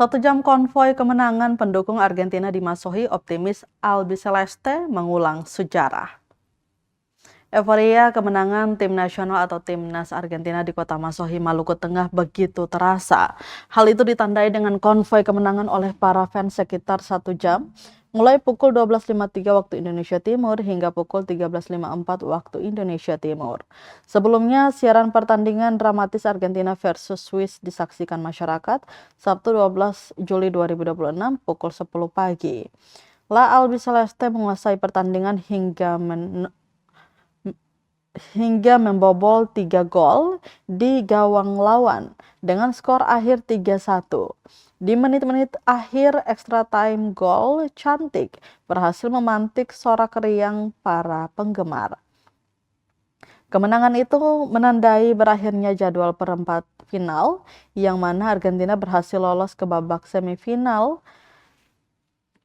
1 jam konvoi kemenangan pendukung Argentina di Masohi, optimis Albiceleste mengulang sejarah. Euforia kemenangan tim nasional atau timnas Argentina di kota Masohi, Maluku Tengah begitu terasa. Hal itu ditandai dengan konvoi kemenangan oleh para fans sekitar 1 jam, mulai pukul 12.53 waktu Indonesia Timur hingga pukul 13.54 waktu Indonesia Timur. Sebelumnya, siaran pertandingan dramatis Argentina versus Swiss disaksikan masyarakat Sabtu 12 Juli 2026 pukul 10 pagi. La Albiceleste menguasai pertandingan hingga membobol 3 gol di gawang lawan dengan skor akhir 3-1. Di menit-menit akhir extra time, gol cantik berhasil memantik sorak riang para penggemar. Kemenangan itu menandai berakhirnya jadwal perempat final, yang mana Argentina berhasil lolos ke babak semifinal.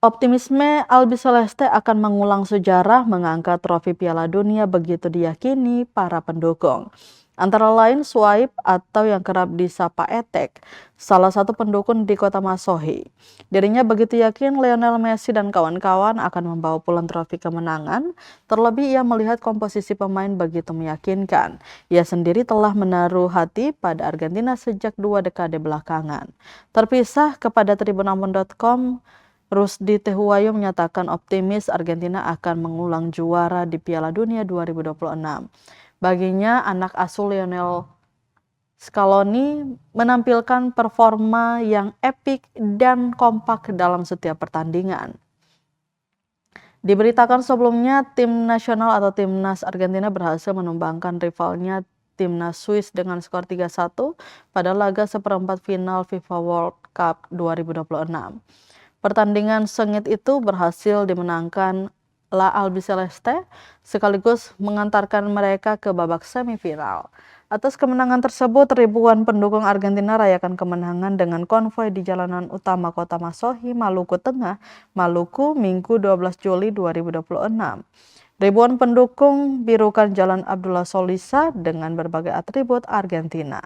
Optimisme Albiceleste akan mengulang sejarah mengangkat trofi Piala Dunia begitu diyakini para pendukung. Antara lain Swipe atau yang kerap disapa Etek, salah satu pendukung di kota Masohi. Dirinya begitu yakin Lionel Messi dan kawan-kawan akan membawa pulang trofi kemenangan, terlebih ia melihat komposisi pemain begitu meyakinkan. Ia sendiri telah menaruh hati pada Argentina sejak 2 dekade belakangan. Terpisah kepada tribunambon.com, Rusdi Tehuwayo menyatakan optimis Argentina akan mengulang juara di Piala Dunia 2026. Baginya, anak asuh Lionel Scaloni menampilkan performa yang epik dan kompak dalam setiap pertandingan. Diberitakan sebelumnya, tim nasional atau timnas Argentina berhasil menumbangkan rivalnya timnas Swiss dengan skor 3-1 pada laga seperempat final FIFA World Cup 2026. Pertandingan sengit itu berhasil dimenangkan La Albiceleste, sekaligus mengantarkan mereka ke babak semifinal. Atas kemenangan tersebut, ribuan pendukung Argentina rayakan kemenangan dengan konvoi di jalanan utama kota Masohi, Maluku Tengah, Maluku, Minggu 12 Juli 2026. Ribuan pendukung birukan Jalan Abdullah Solisa dengan berbagai atribut Argentina.